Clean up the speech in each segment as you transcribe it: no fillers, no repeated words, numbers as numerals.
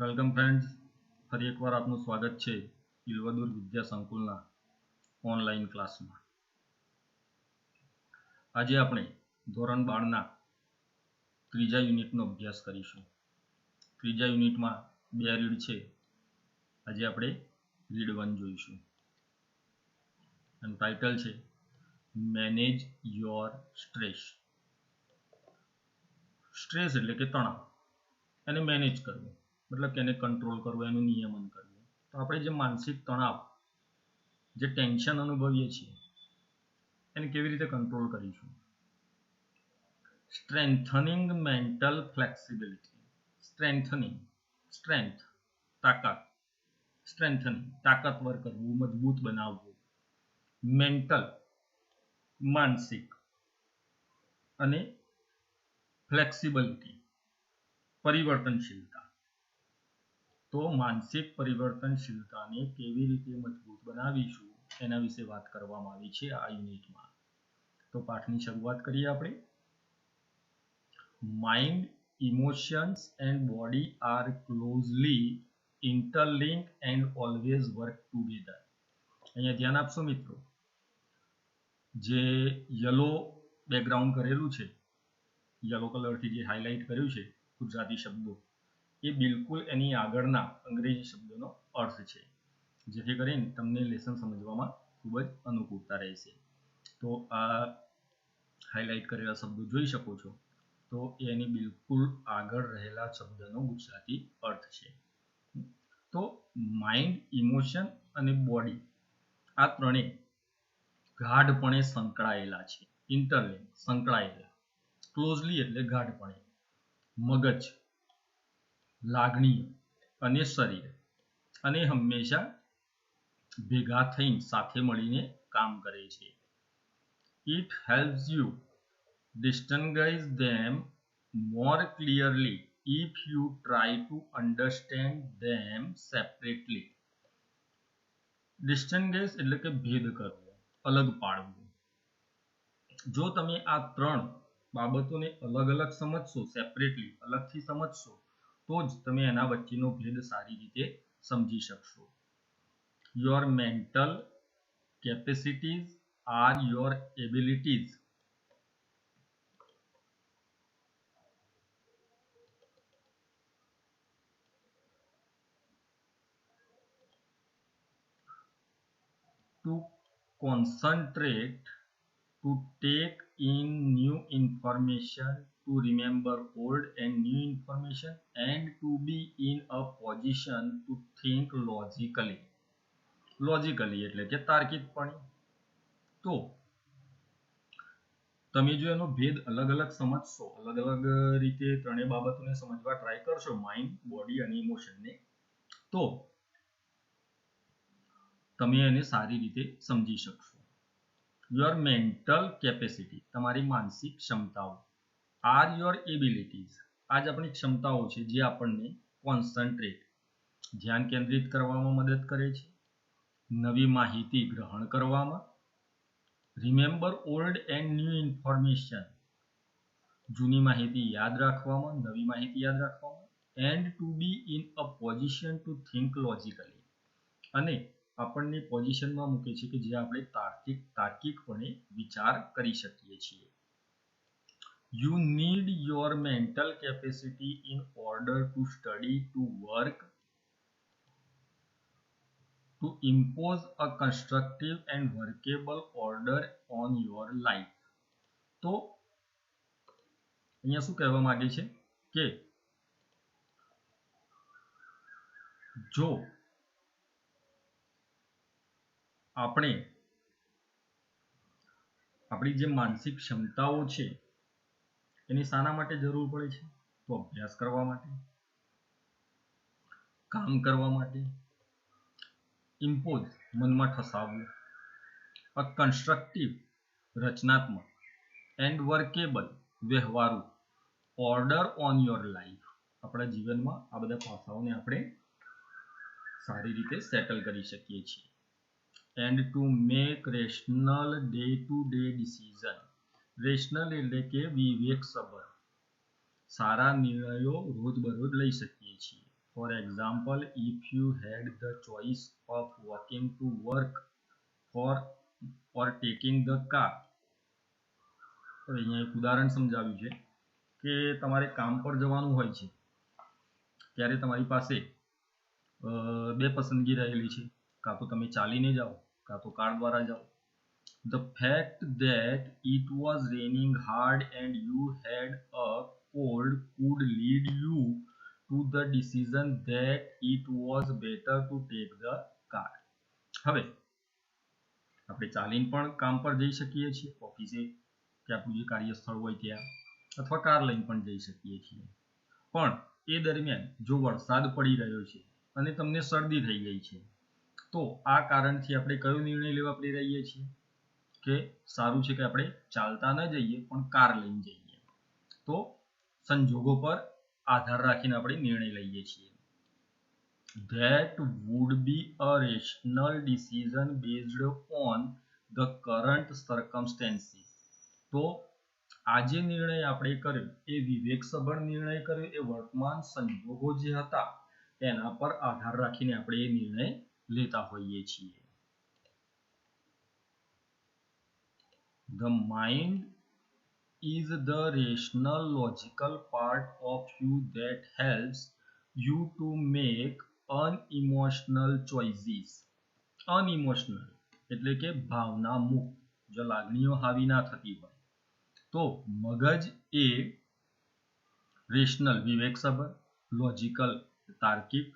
Welcome friends, ફરી એકવાર આપનું સ્વાગત છે ઇલવદુર વિદ્યા સંકુલના ઓનલાઈન ક્લાસમાં. આજે આપણે ધોરણ 12ના ત્રીજા યુનિટનો અભ્યાસ કરીશું. ત્રીજા યુનિટમાં 2 રીડ છે. આજે આપણે રીડ 1 જોઈશું. અને ટાઇટલ છે મેનેજ યોર સ્ટ્રેસ. સ્ટ્રેસ એટલે કે તણાવ, એને મેનેજ કરવું, મતલબ કે એને કંટ્રોલ કરવું, એનું નિયમન કરવું. તો આપણે જે માનસિક તણાવ, જે ટેન્શન અનુભવીએ છીએ, એને કેવી રીતે કંટ્રોલ કરીશું? Strengthening mental flexibility. સ્ટ્રેન્થ તાકાત, સ્ટ્રેન્થનિંગ તાકાતવર કરવું, મજબૂત બનાવવું. મેન્ટલ માનસિક, અને ફ્લેક્સિબિલિટી પરિવર્તનશીલતા. તો માનસિક પરિવર્તનશીલતાને કેવી રીતે મજબૂત બનાવીશું એના વિશે વાત કરવામાં આવી છે આ યુનિટમાં. તો પાઠની શરૂઆત કરીએ આપણે. Mind, emotions and body are closely interlinked and always work together. અહીંયા ધ્યાન આપશો મિત્રો, જે યલો બેકગ્રાઉન્ડ કરેલું છે, યલો કલરથી જે હાઇલાઇટ કર્યું છે ગુજરાતી શબ્દો, એ બિલકુલ એની આગળના અંગ્રેજી શબ્દોનો અર્થ છે, જેથી કરીને તમને લેસન સમજવામાં ખૂબ જ અનુકૂળતા રહેશે. તો આ હાઇલાઇટ કરેલા શબ્દો જોઈ શકો છો, તો એની બિલકુલ આગળ રહેલા શબ્દનો ગુજરાતી અર્થ છે. તો માઇન્ડ, ઇમોશન અને બોડી, આ ત્રણેય ગાઢપણે સંકળાયેલા છે. ઇન્ટરલિંક, સંકળાયેલા. ક્લોઝલી એટલે ગાઢપણે. મગજ, લાગણીઓ અને શરીર, અને હંમેશા ભેગા થઈને સાથે મળીને કામ કરે છે. It helps you distinguish them more clearly if you try to understand them separately. Distinguish એટલે કે ભેદ કરવો, અલગ પાડવું. જો તમે આ ત્રણ બાબતોને અલગ અલગ સમજશો, સેપરેટલી અલગથી સમજશો, તો જ તમે એના વચ્ચેનો ભેદ સારી રીતે સમજી શકશો. Your mental capacities are your abilities to concentrate, to take in new information, to remember old and new information, and to be in a position to think logically. Logically એટલે કે તાર્કિકપણે. તો તમે જો એનો ભેદ અલગ અલગ સમજશો, અલગ અલગ રીતે ત્રણેય બાબતોને સમજવા ટ્રાય કરશો, માઇન્ડ, બોડી અને ઇમોશનને, તો તમે એને સારી રીતે સમજી શકશો. યોર મેન્ટલ કેપેસિટી, તમારી માનસિક ક્ષમતાઓ. આર યોર એબિલિટીઝ, આ જ આપણી ક્ષમતાઓ છે જે આપણને કોન્સન્ટ્રેટ, ધ્યાન કેન્દ્રિત કરવામાં મદદ કરે છે, નવી માહિતી ગ્રહણ કરવામાં, remember old and new information, જૂની માહિતી યાદ રાખવામાં, નવી માહિતી યાદ રાખવામાં, and to be in a position to think logically, અને આપણને પોઝિશનમાં મૂકે છે કે જે આપણે તાર્કિકપણે વિચાર કરી શકીએ છીએ. You need your mental capacity in order to study, to work, to impose a constructive and workable order on your life. તો અહીંયા શું કહેવા માંગે છે કે જો આપણે આપણી જે માનસિક ક્ષમતાઓ છે એની શાના માટે જરૂર પડે છે? તો અભ્યાસ કરવા માટે, કામ કરવા માટે, ઇમ્પોઝ મનમાં ઠસાવવું, અ કન્સ્ટ્રક્ટિવ રચનાત્મક, એન્ડ વર્કેબલ વ્યવહારુ, ઓર્ડર ઓન યોર લાઈફ, આપણા જીવનમાં આ બધા પાસાઓને આપણે સારી રીતે સેટલ કરી શકીએ છીએ. And to make rational day to day decision. Rational એટલે કે વિવેકસભર, સારા નિર્ણયો રોજબરોજ લઈ શકીએ છીએ. For example, if you had the choice of walking to work or taking the car. તો અહીંયા એક ઉદાહરણ સમજાવ્યું છે કે તમારે કામ પર જવાનું હોય છે ત્યારે તમારી પાસે બે પસંદગી રહેલી છે, કાં તો તમે ચાલીને જાઓ કાં તો કાર દ્વારા જાઓ. The fact that it was raining hard and you had a cold could lead you to the decision that it was better to take the car. હવે આપણે ચાલીને પણ કામ પર જઈ શકીએ છીએ, ઓફિસે કે આપણું જે કાર્યસ્થળ હોય ત્યાં, અથવા કાર લઈને પણ જઈ શકીએ છીએ. પણ એ દરમિયાન જો વરસાદ પડી રહ્યો છે અને તમને શરદી થઈ ગઈ છે, તો આ કારણથી આપણે કયો નિર્ણય લેવા પડી રહીએ છીએ કે સારું છે કે આપણે ચાલતા ન જઈએ પણ કાર લઈને જઈએ. તો સંજોગો પર આધાર રાખીને આપણે નિર્ણય લઈએ છીએ. That would be a rational decision based on the current circumstances. તો આ જે નિર્ણય આપણે કર્યો એ વિવેકસભર નિર્ણય કર્યો, એ વર્તમાન સંજોગો જે હતા એના પર આધાર રાખીને આપણે એ નિર્ણય લેતા હોઈએ છીએ. The mind is the rational logical part of you that helps you to make unemotional choices. Unemotional એટલે કે ભાવના મુક્ત, જો લાગણીઓ હાવી ના થતી હોય તો મગજ એ રેશનલ વિવેકસભર, લોજિકલ તાર્કિક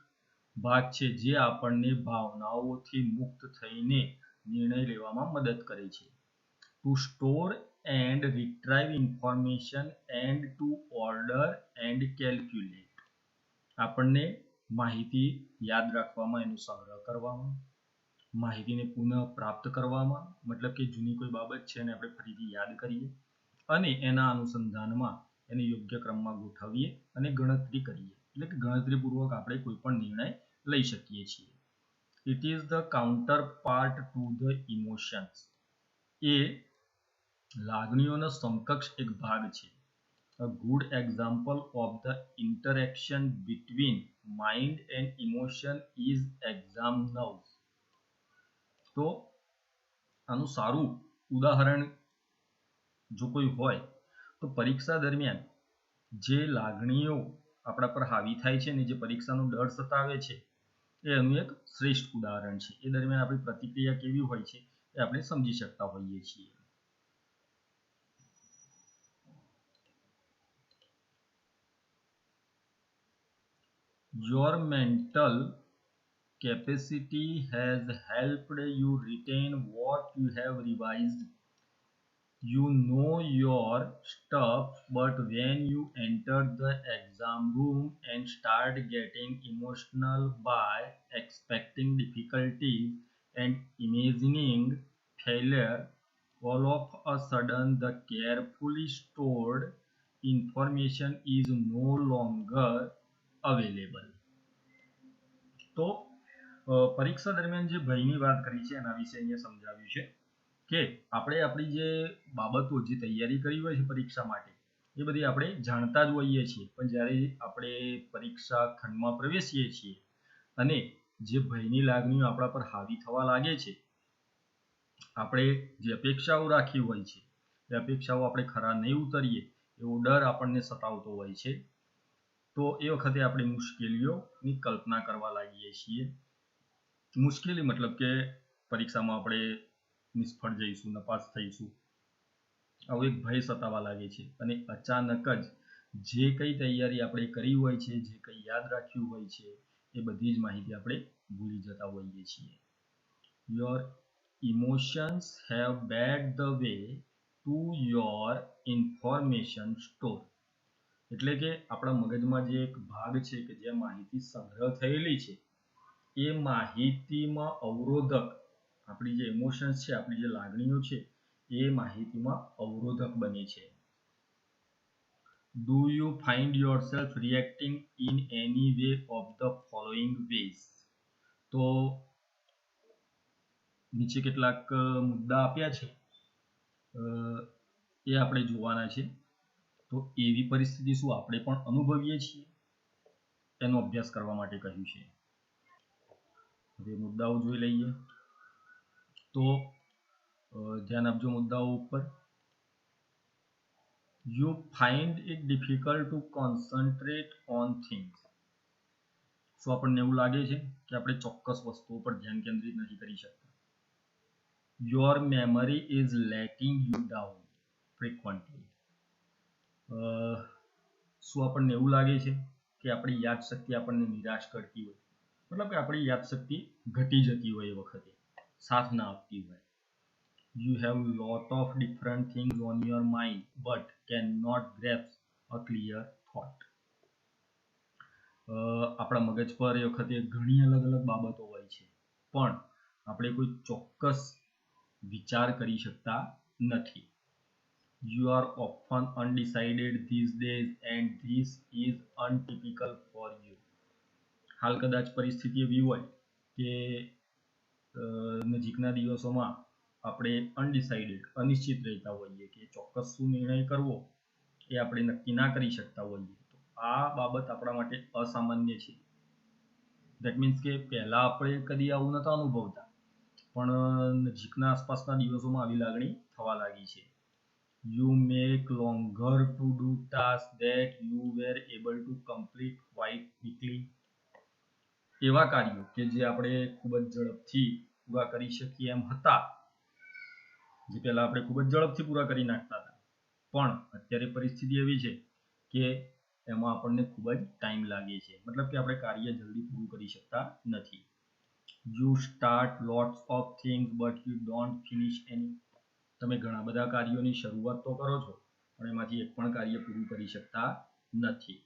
ભાગ છે જે આપણને ભાવનાઓથી મુક્ત થઈને નિર્ણય લેવામાં મદદ કરે છે. To store and retrieve information and to order and calculate. આપણને માહિતી યાદ રાખવામાં, એનો સંગ્રહ કરવામાં, માહિતીને પુનઃ પ્રાપ્ત કરવામાં, મતલબ કે જૂની કોઈ બાબત છે એને આપણે ફરીથી યાદ કરીએ અને એના અનુસંધાનમાં એને યોગ્ય ક્રમમાં ગોઠવીએ અને ગણતરી કરીએ, એટલે કે ગણતરીપૂર્વક આપણે કોઈ પણ નિર્ણય લઈ શકીએ છીએ. It is the counterpart to the emotions. એ લાગણીઓનો સમકક્ષ એક ભાગ છે. A good example of the interaction between mind and emotion is exam nerves. તો આનું સારું ઉદાહરણ જો કોઈ હોય તો પરીક્ષા દરમિયાન જે લાગણીઓ આપણા પર હાવી થાય છે ને જે પરીક્ષાનો ડર સતાવે છે એ એનું એક શ્રેષ્ઠ ઉદાહરણ છે. એ દરમિયાન આપણી પ્રતિક્રિયા કેવી હોય છે એ આપણે સમજી શકતા હોઈએ છીએ. Your mental capacity has helped you retain what you have revised. You know your stuff, but when you enter the exam room and start getting emotional by expecting difficulties and imagining failure, all of a sudden the carefully stored information is no longer available. તો પરીક્ષા દરમિયાન જે ભયની વાત કરી છે એના વિશે અહીંયા સમજાવ્યું છે કે આપણે આપણી જે બાબતો, જે તૈયારી કરી હોય છે પરીક્ષા માટે, એ બધી આપણે જાણતા જ હોઈએ છીએ, પણ જ્યારે આપણે પરીક્ષા ખંડમાં પ્રવેશીએ છીએ અને જે ભયની લાગણીઓ આપણા પર હાવી થવા લાગે છે, આપણે જે અપેક્ષાઓ રાખી હોય છે એ અપેક્ષાઓ આપણે ખરા નહીં ઉતરીએ એવો ડર આપણને સતાવતો હોય છે, તો એ વખતે આપણે મુશ્કેલીઓની કલ્પના કરવા લાગીએ છીએ. મુશ્કેલી મતલબ કે પરીક્ષામાં આપણે નિષ્ફળ જઈશું, નપાસ થઈશું, આવો એક ભય સતાવા લાગે છે અને અચાનક જ જે કંઈ તૈયારી આપણે કરી હોય છે, જે કંઈ યાદ રાખ્યું હોય છે, એ બધી જ માહિતી આપણે ભૂલી જતા હોઈએ છીએ. Your emotions have backed the way to your information store. એટલે કે આપણા મગજમાં જે એક ભાગ છે કે જે માહિતી સંગ્રહ થયેલી છે, એ માહિતીમાં અવરોધક, આપણી જે ઇમોશન્સ છે, આપણી જે લાગણીઓ છે, એ માહિતીમાં અવરોધક બને છે. Do you find yourself reacting in any way of the following ways? તો નીચે કેટલાક મુદ્દા આપ્યા છે, એ આપણે જોવાના છે. તો એવી પરિસ્થિતિ શું આપણે પણ અનુભવીએ છીએ? એનો અભ્યાસ કરવા માટે કહ્યું છે. હવે મુદ્દાઓ જોઈ લઈએ. તો ધ્યાન આપજો મુદ્દાઓ ઉપર. You find it difficult to concentrate on things. શું આપણને એવું લાગે છે કે આપણે ચોક્કસ વસ્તુઓ પર ધ્યાન કેન્દ્રિત નથી કરી શકતા. Your memory is letting you down frequently. શું આપણને એવું લાગે છે કે આપણી યાદશક્તિ આપણને નિરાશ કરતી હોય, મતલબ કે આપણી યાદશક્તિ ઘટી જતી હોય એ વખતે, સાથ ના આપતી હોય. You have lot of different things on your mind but cannot grasp a clear thought. આપણા મગજ પર એ વખતે ઘણી અલગ અલગ બાબતો હોય છે, પણ આપણે કોઈ ચોક્કસ વિચાર કરી શકતા નથી. You are often undecided these days and this is untypical for you. હાલ કદાચ પરિસ્થિતિ એવી હોય કે નજીકના દિવસોમાં આપણે અનડિસાઇડેડ, અનિશ્ચિત રહેતા હોઈએ કે ચોક્કસ શું નિર્ણય કરવો એ આપણે નક્કી ના કરી શકતા હોઈએ. તો આ બાબત આપણા માટે અસામાન્ય છે. ધેટ મીન્સ કે પહેલા આપણે કદી આવું નહોતા અનુભવતા, પણ નજીકના આસપાસના દિવસોમાં આવી લાગણી થવા લાગી છે. You make longer to do tasks that you were able to complete quite quickly. એવા કાર્યો કે જે આપણે ખૂબ જ ઝડપથી પૂરા કરી શકીએ એમ હતા, જે પહેલા આપણે ખૂબ જ ઝડપથી પૂરા કરી નાખતા હતા, પણ અત્યારે પરિસ્થિતિ એવી છે કે એમાં આપણને ખૂબ જ ટાઈમ લાગે છે, મતલબ કે આપણે કાર્ય જલ્દી પૂરું કરી શકતા નથી. You start lots of things but you don't finish any. તમે ઘણા બધા કાર્યોની શરૂઆત તો કરો છો, પણ એમાંથી એક પણ કાર્ય પૂરું કરી શકતા નથી.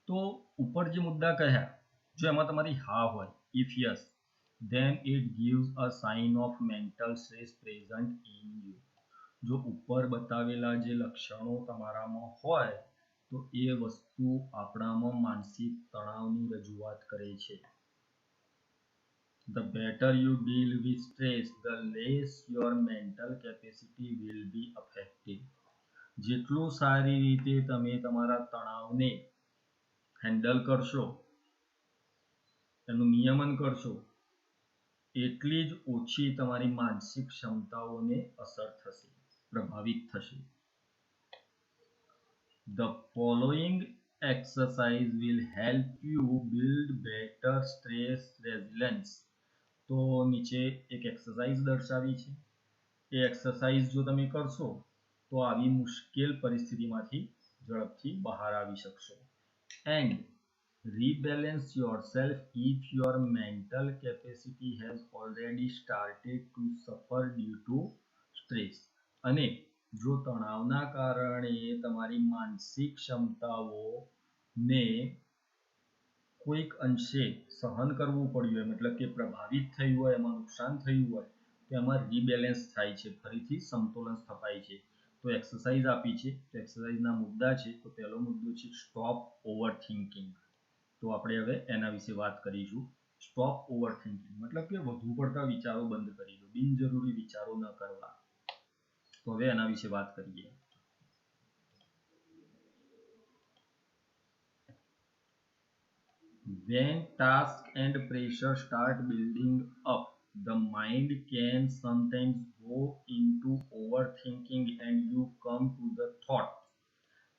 તો ઉપર જે મુદ્દા કહ્યા, જો એમાં તમારી હા હોય, if yes, then it gives a sign of mental stress present in you. જો ઉપર બતાવેલા જે લક્ષણો તમારામાં હોય તો એ વસ્તુ આપણામાં માનસિક તણાવની રજૂઆત કરે છે. The better you deal with stress, the less your mental capacity will be affected. જેટલું સારી રીતે તમે તમારા તણાવને હેન્ડલ કરશો, એનું નિયમન કરશો, એટલી જ ઓછી તમારી માનસિક ક્ષમતાઓને અસર થશે, પ્રભાવિત થશે. The following exercise will help you build better stress resilience. તો નીચે એક એક્સરસાઇઝ દર્શાવી છે. એ એક્સરસાઇઝ જો તમે કરશો તો આવી મુશ્કેલ પરિસ્થિતિમાંથી ઝડપથી બહાર આવી શકશો. And rebalance yourself if your mental capacity has already started to suffer due to stress. અને જો તણાવના કારણે તમારી માનસિક ક્ષમતાઓને કોઈક અંશે સહન કરવું પડ્યું હોય, મતલબ કે પ્રભાવિત થયું હોય, એમાં નુકસાન થયું હોય, તો એમાં રીબેલેન્સ થાય છે, ફરીથી સમતોલન સ્થપાય છે. તો એક્સરસાઇઝ આપી છે, તો એક્સરસાઇઝના મુદ્દા છે. તો પહેલો મુદ્દો છે સ્ટોપ ઓવર થિંકિંગ. તો આપણે હવે એના વિશે વાત કરીશું. સ્ટોપ ઓવર થિંકિંગ મતલબ કે વધુ પડતા વિચારો બંધ કરી દો, બિનજરૂરી વિચારો ન કરવા. તો હવે એના વિશે વાત કરીએ. When task and pressure start building up, the mind can sometimes go into overthinking and you come to the thought,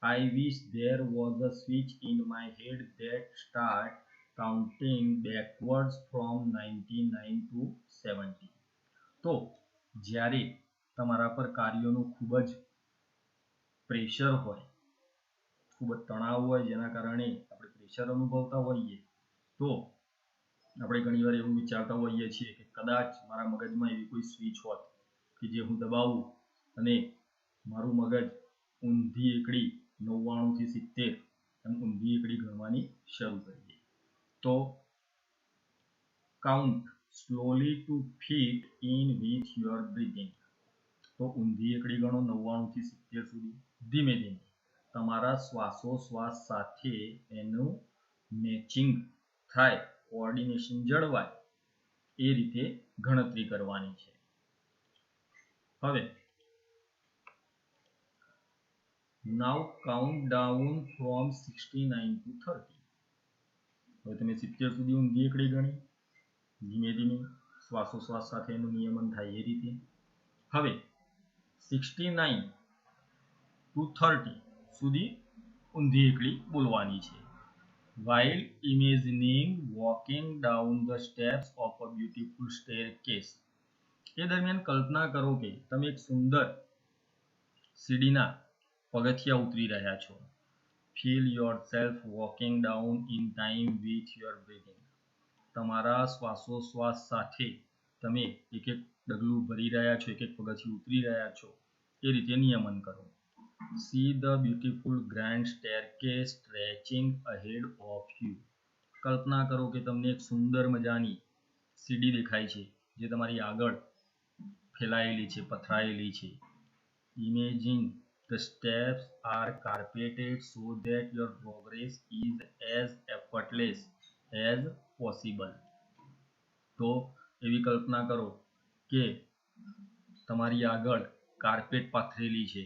I wish there was a switch in my head that start counting backwards from 99 to 70. તો જ્યારે તમારા પર કાર્યોનું ખૂબ જ pressure હોય, ખૂબ જ તણાવ હોય, જેના કારણે આપણે પ્રેશર અનુભવતા હોઈએ, તો આપણે ઘણીવાર એવું વિચારતા હોઈએ છીએ કે કદાચ મારા મગજમાં એવી કોઈ સ્વિચ હોત કે જે હું દબાવું અને મારું મગજ ઊંધી એકડી 99 થી 70 એમ ઊંધી એકડી ગણવાની શરૂ કરી દે. તો count slowly to fit in with your breathing. તો ઊંધી એકડી ગણો 99 થી 70 સુધી, ધીમે ધીમે તમારા શ્વાસોશ્વાસ સાથે એનું મેચિંગ થાય, કોઓર્ડિનેશન જળવાય એ રીતે ગણતરી કરવાની છે. હવે Now count down from 69 to 30. હવે તમે 70 સુધી ઊંધી એકડી ગણી, ધીમે ધીમે શ્વાસોશ્વાસ સાથે એનું નિયમન થાય એ રીતે. હવે 69 to 30 સુધી ઊંધી એકડી બોલવાની છે. While imagining walking down the steps of a beautiful staircase. એ દરમિયાન કલ્પના કરો કે તમે એક સુંદર સીડીના પગથિયા ઉતરી રહ્યા છો. Feel yourself walking down in time with your breathing. તમારા શ્વાસોશ્વાસ સાથે તમે એક એક ડગલું ભરી રહ્યા છો, એક એક પગથિયું ઉતરી રહ્યા છો, એ રીતે નિયમન કરો. See the beautiful grand staircase stretching ahead of you. કલ્પના કરો કે તમને એક સુંદર મજાની સીડી દેખાય છે જે તમારી આગળ ફેલાયેલી છે, પથરાયેલી છે. Imagine the steps are carpeted so that your progress is as effortless as possible. તો એવી કલ્પના કરો કે તમારી આગળ કાર્પેટ પાથરેલી છે,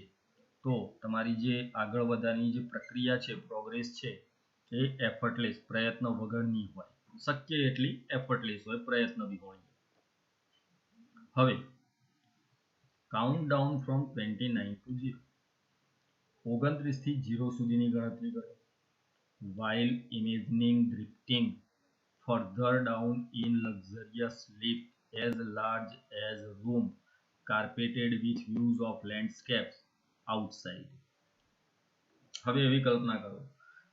તો તમારી જે આગળ વધવાની જે પ્રક્રિયા છે, પ્રોગ્રેસ છે, એ એફર્ટલેસ, પ્રયત્ન વગરની હોય, શક્ય એટલી એફર્ટલેસ હોય, પ્રયત્ન વિહોણી. હવે કાઉન્ટ ડાઉન ફ્રોમ 29 to 0. 29 થી 0 સુધીની ગણતરી કરો. While imagining drifting further down in luxurious lift as large as a room carpeted with views of landscapes outside. હવે એવી કલ્પના કરો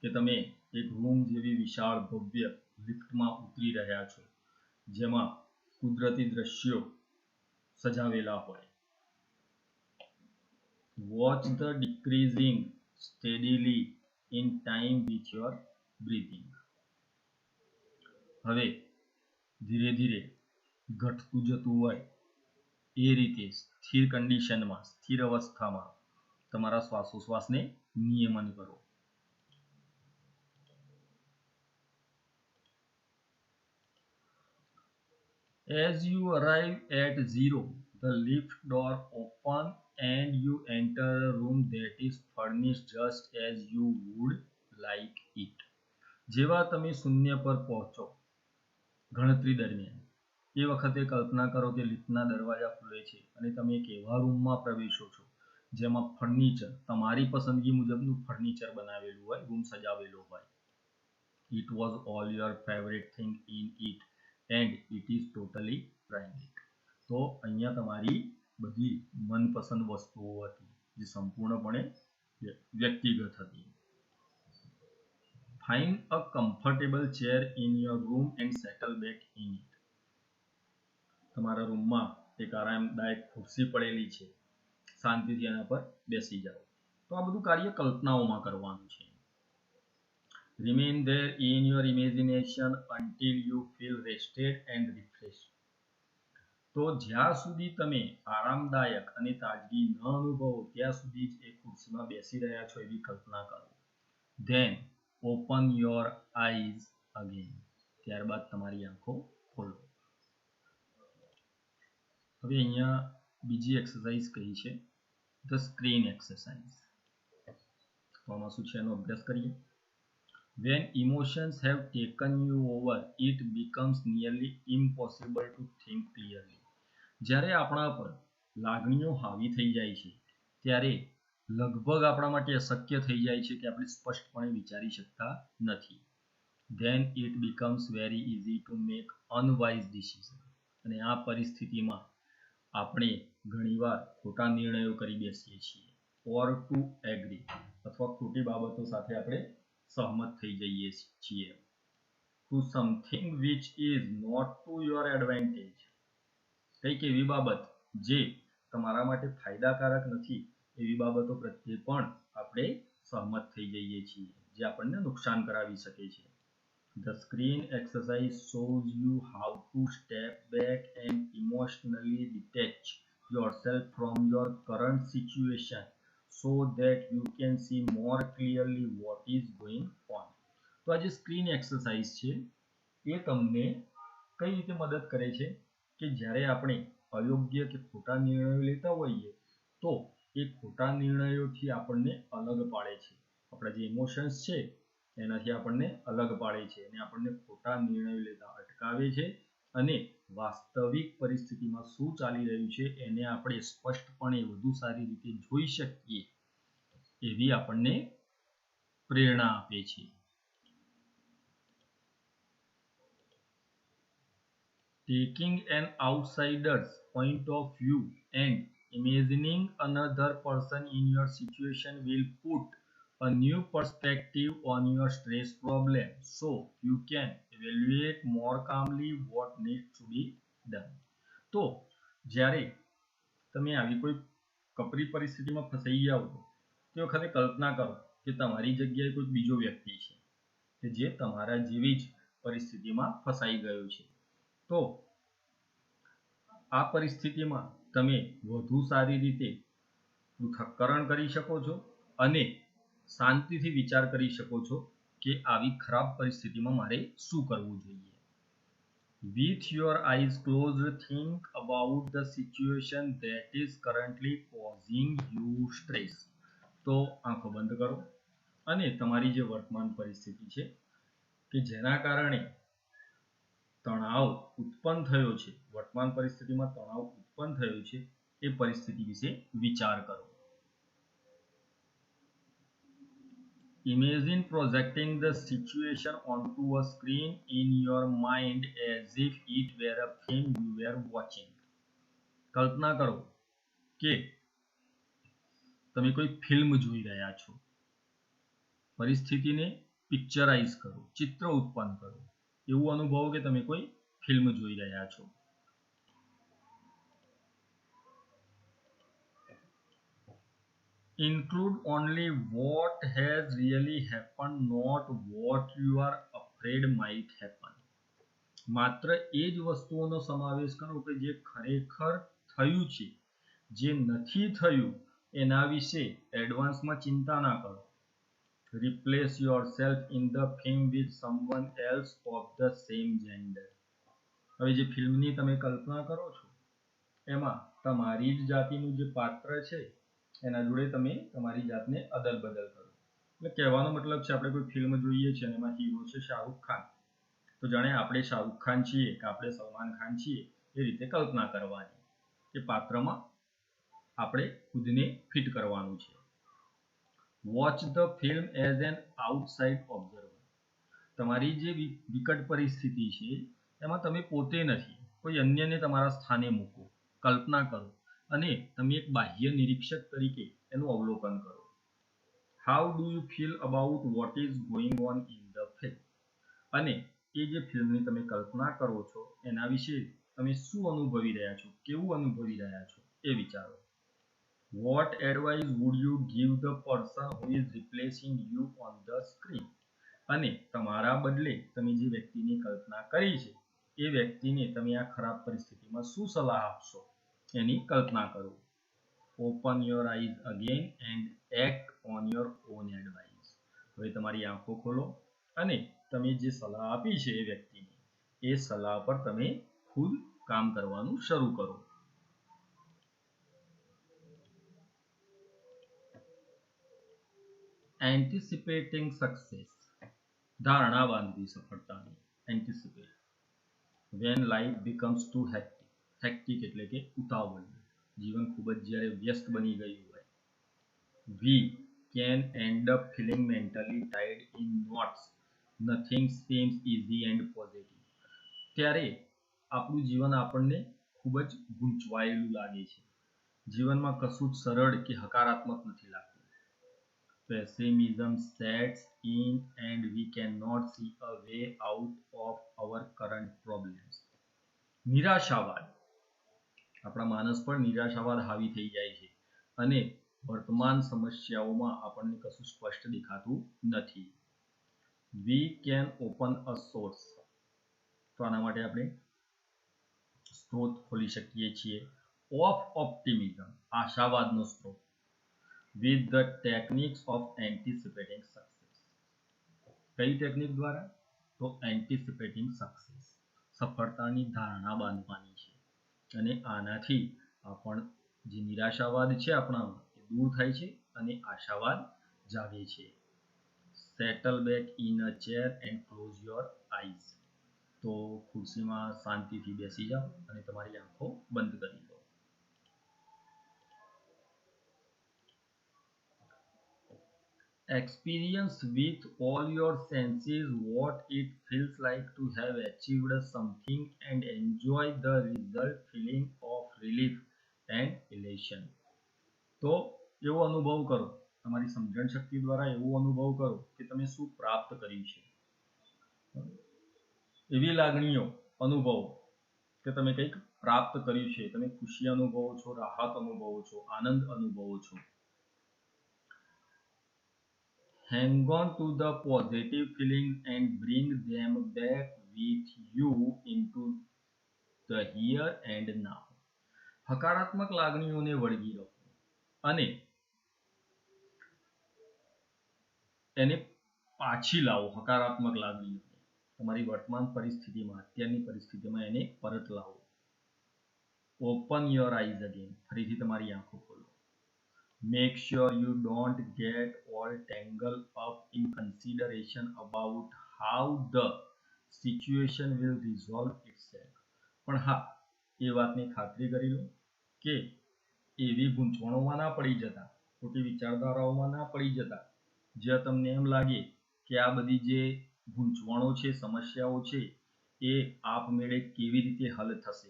કે તમે એક રૂમ જેવી વિશાળ ભવ્ય લિફ્ટમાં ઉતરી રહ્યા છો જેમાં કુદરતી દ્રશ્યો સજાવેલા હોય. Watch the decreasing steadily in time with your breathing. હવે ધીરે ધીરે ઘટતું જતું હોય એ રીતે સ્થિર કન્ડિશનમાં, સ્થિર અવસ્થામાં તમારા શ્વાસોશ્વાસને નિયમન કરો. As you arrive at 0, the lift door open and you enter a room that is furnished just as you would like it. જેવા તમે શૂન્ય પર પહોંચો ગણતરી દરમિયાન, એ વખતે કલ્પના કરો કે લિફ્ટના દરવાજા ખુલે છે અને તમે એક એવા રૂમમાં પ્રવેશો છો જેમાં ફર્નિચર, તમારી પસંદગી મુજબનું ફર્નિચર બનાવેલું હોય, રૂમ સજાવેલો હોય. It was all your favorite thing in it and it is totally private. તો અહીંયા તમારી બધી મનપસંદ વસ્તુઓ હતી જે સંપૂર્ણપણે વ્યક્તિગત હતી. Find a comfortable chair in your room and settle back in it. તમારા રૂમમાં એક આરામદાયક ખુરશી પડેલી છે, શાંતિથી એના પર બેસી જાઓ. તો આ બધું કાર્ય કલ્પનાઓમાં કરવાનું છે. Remain there in your imagination until you feel rested and refreshed. તો જ્યાં સુધી તમે આરામદાયક અને તાજગી ન અનુભવો ત્યાં સુધી જ એ ખુરશીમાં બેસી રહ્યા છો એવી કલ્પના કરો. Then open your eyes again. ત્યારબાદ તમારી આંખો ખોલો. હવે અહીંયા બીજી એક્સરસાઇઝ કહી છે, ધ સ્ક્રીન એક્સરસાઇઝ. તો આમાં શું છે એનો અભ્યાસ કરીએ. When emotions have taken you over, it becomes nearly impossible to think clearly. જ્યારે આપણા પર લાગણીઓ હાવી થઈ જાય છે ત્યારે લગભગ આપણા માટે અશક્ય થઈ જાય છે કે આપણે સ્પષ્ટપણે વિચારી શકતા નથી. Then it becomes very easy to make unwise decisions. અને આ પરિસ્થિતિમાં આપણે ઘણીવાર ખોટા નિર્ણયો કરી બેસીએ છીએ. Or to agree, અથવા ખોટી બાબતો સાથે આપણે સહમત થઈ જઈએ છીએ. To something which is not to your advantage. કંઈક એવી બાબત જે તમારા માટે ફાયદાકારક નથી એવી બાબતો પ્રત્યે પણ આપણે સહમત થઈ જઈએ છીએ જે આપણને નુકસાન કરાવી શકે છે. The screen exercise shows you how to step back and emotionally detach yourself from your current situation so that you can see more clearly what is going on. તો આ જે સ્ક્રીન એક્સરસાઇઝ છે એ તમને કઈ રીતે મદદ કરે છે કે જ્યારે આપણે અયોગ્ય કે ખોટા નિર્ણયો લેતા હોઈએ તો એ ખોટા નિર્ણયોથી આપણને અલગ પાડે છે. આપણા જે ઇમોશન્સ છે એનાથી આપણને અલગ પાડે છે અને આપણને ખોટા નિર્ણયો લેતા અટકાવે છે અને વાસ્તવિક પરિસ્થિતિમાં શું ચાલી રહ્યું છે એને આપણે સ્પષ્ટપણે વધુ સારી રીતે જોઈ શકીએ એવી આપણને પ્રેરણા આપે છે. Taking an outsider's point of view and imagining another person in your situation will put a new perspective on your stress problem, so you can evaluate more calmly what needs to be done. તો જ્યારે તમે આવી કોઈ કપરી પરિસ્થિતિમાં ફસાઈ જાઓ તે વખતે કલ્પના કરો કે તમારી જગ્યાએ કોઈ બીજો વ્યક્તિ છે કે જે તમારા જેવી જ પરિસ્થિતિમાં ફસાઈ ગયો છે. તો આ પરિસ્થિતિમાં તમે વધુ સારી રીતે પૃથક્કરણ કરી શકો છો અને શાંતિથી વિચાર કરી શકો છો કે આવી ખરાબ પરિસ્થિતિમાં મારે શું કરવું જોઈએ. With your eyes closed, think about the situation that is currently causing you stress. તો આંખો બંધ કરો અને તમારી જે વર્તમાન પરિસ્થિતિ છે કે જેના કારણે તણાવ ઉત્પન્ન થયો છે, વર્તમાન પરિસ્થિતિમાં તણાવ ઉત્પન્ન થયો છે એ પરિસ્થિતિ વિશે વિચાર કરો. Imagine projecting the situation onto a screen in your mind as if it were a film you were watching. કલ્પના કરો કે તમે કોઈ ફિલ્મ જોઈ રહ્યા છો. પરિસ્થિતિને પિક્ચરાઇઝ કરો, ચિત્ર ઉત્પન્ન કરો, એવું અનુભવો કે તમે કોઈ ફિલ્મ જોઈ રહ્યા છો. Include only what has really happened, not what you are afraid might happen. માત્ર એ જ વસ્તુઓનો સમાવેશ કરો કે જે ખરેખર થયું છે. જે નથી થયું એના વિશે એડવાન્સમાં ચિંતા ના કરો. Replace yourself in the film with someone else of the same gender. હવે જે ફિલ્મની તમે કલ્પના કરો છો એમાં તમારી જ જાતિનું જે પાત્ર છે એના જોડે તમે તમારી જાતને અદલ બદલ કરો. એટલે કહેવાનો મતલબ છે આપણે કોઈ ફિલ્મ જોઈએ છે અને એમાં હીરો છે શાહરૂખ ખાન, તો જાણે આપણે શાહરૂખ ખાન છીએ કે આપણે સલમાન ખાન છીએ એ રીતે કલ્પના કરવાની. એ પાત્રમાં આપણે ખુદને ફિટ કરવાનું છે. Watch the film as an outside observer. તમારી જે વિકટ પરિસ્થિતિ છે એમાં તમે પોતે નથી, કોઈ અન્યને તમારા સ્થાને મૂકો, કલ્પના કરો અને તમે એક બાહ્ય નિરીક્ષક તરીકે એનું અવલોકન કરો. How do you feel about what is going on in the film. અને એ જે ફિલ્મની તમે કલ્પના કરો છો એના વિશે તમે શું અનુભવી રહ્યા છો, કેવું અનુભવી રહ્યા છો એ વિચારો. What advice would you give the person who is replacing you on the screen? અને તમારા બદલે તમે જે વ્યક્તિની કલ્પના કરી છે એ વ્યક્તિને તમે આ ખરાબ પરિસ્થિતિમાં શું સલાહ આપશો એની કલ્પના કરો. Open your eyes again and act on your own advice. હવે તમારી આંખો ખોલો અને તમે જે સલાહ આપી છે એ વ્યક્તિને એ સલાહ પર તમે ખુદ કામ કરવાનું શરૂ કરો. Anticipating success. ધારણા બાંધવી સફળતાની. Anticipate. When life becomes too hectic. Hectic એટલે કે ઉતાવળ. જીવન ખૂબ જ જ્યારે વ્યસ્ત બની ગયું હોય. We can end up feeling mentally tied in knots. Nothing seems easy and positive. ત્યારે આપણું જીવન આપણને ખૂબ જ ગૂંચવાયેલું લાગે છે. જીવનમાં કશું જ સરળ કે હકારાત્મક નથી લાગતું. Pessimism sets in and we cannot see a way out of our current problems. નિરાશાવાદ. આપણા માનસ પર નિરાશાવાદ હાવી થઈ જાય છે અને વર્તમાન સમસ્યાઓમાં આપણને કશું સ્પષ્ટ દેખાતું નથી. We can open a source. તો આના માટે આપણે સ્ત્રોત ખોલી શકીએ છીએ. Of optimism. આશાવાદનો સ્ત્રોત. With the techniques of anticipating success. કઈ ટેકનિક દ્વારા? તો anticipating success. સફળતાની ધારણા બાંધવાની છે અને આનાથી જે નિરાશાવાદ છે આપણામાં એ દૂર થાય છે અને આશાવાદ જાગે છે. Settle back in a chair and close your eyes. તો ખુરશીમાં શાંતિથી બેસી જાઓ અને તમારી આંખો બંધ કરી દો. Experience with all your senses what it feels like to have achieved something and enjoy the result feeling of relief and elation. તો એવો અનુભવ કરો, તમારી સમજણ શક્તિ દ્વારા એવો અનુભવ કરો કે તમે શું પ્રાપ્ત કર્યું છે. એવી લાગણીઓ અનુભવો કે તમે કંઈક પ્રાપ્ત કર્યું છે, તમે ખુશી અનુભવો છો, રાહત અનુભવો છો, આનંદ અનુભવો છો. Hang on to the positive feelings and bring them back with you into the here and now. હકારાત્મક લાગણીઓને વળગી રહો અને એને પાછી લાવો. હકારાત્મક લાગણીઓને તમારી વર્તમાન પરિસ્થિતિમાં, અત્યારની પરિસ્થિતિમાં એને પરત લાવો. Open your eyes again. ફરીથી તમારી આંખો ખોલો. Make sure you don't get all tangled up in consideration about how the situation will resolve itself. પણ હા, એ વાતની ખાતરી કરી લો કે એવી ગૂંચવણોમાં ના પડી જતા, ખોટી વિચારધારાઓમાં ના પડી જતા જ્યાં તમને એમ લાગે કે આ બધી જે ગૂંચવણો છે, સમસ્યાઓ છે, એ આપમેળે કેવી રીતે હલ થશે.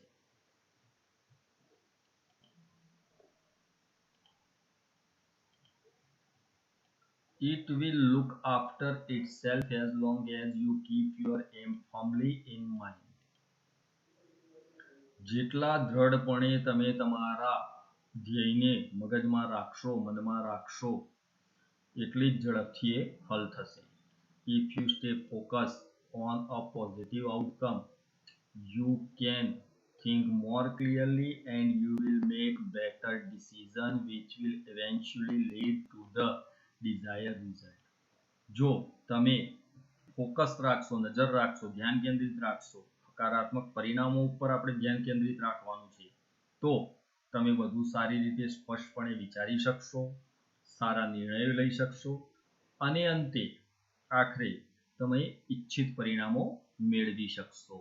It will look after itself as long as you keep your aim firmly in mind. જેટલા દ્રઢપણે તમે તમારા ધ્યેયને મગજમાં રાખશો, મનમાં રાખશો, એટલી જ ઝડપથી એ હલ થશે. If you stay focused on a positive outcome, you can think more clearly and you will make better decisions which will eventually lead to the desired result. જો તમે ફોકસ રાખશો, નજર રાખશો, ધ્યાન કેન્દ્રિત રાખશો, હકારાત્મક પરિણામો ઉપર આપણે ધ્યાન કેન્દ્રિત રાખવાનું છે, તો તમે વધુ સારી રીતે સ્પષ્ટપણે વિચારી શકશો, સારા નિર્ણયો લઈ શકશો અને અંતે આખરે તમે ઈચ્છિત પરિણામો મેળવી શકશો.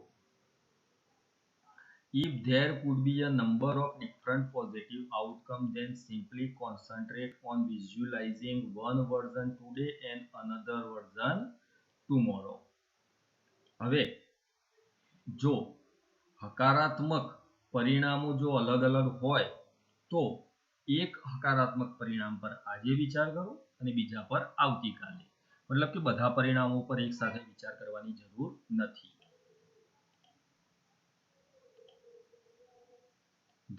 If there could be a number of different positive outcomes, then simply concentrate on visualizing one version today and another version tomorrow. હવે જો હકારાત્મક પરિણામો જો અલગ અલગ હોય તો એક હકારાત્મક પરિણામ પર આજે વિચાર કરો અને બીજા પર આવતીકાલે. મતલબ કે બધા પરિણામો પર એક સાથે વિચાર કરવાની જરૂર નથી.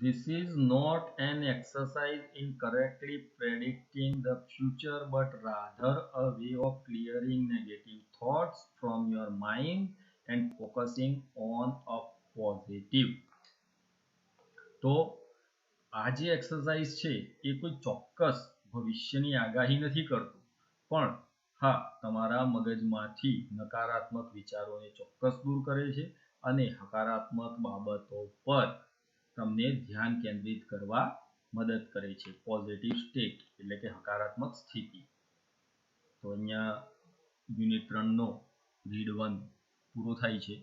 This is not an exercise in correctly predicting the future, but rather a way of clearing negative thoughts from your mind and focusing on a positive. તો આ જે એક્સરસાઇઝ છે એ કોઈ ચોક્કસ ભવિષ્યની આગાહી નથી કરતું, પણ હા, તમારા મગજમાંથી નકારાત્મક વિચારોને ચોક્કસ દૂર કરે છે અને હકારાત્મક બાબતો પર તમને ધ્યાન કેન્દ્રિત કરવા મદદ કરે છે. પોઝિટિવ સ્ટેટ એટલે કે હકારાત્મક સ્થિતિ. તો અહીંયા યુનિટ 3નો રીડ 1 પૂરો થાય છે.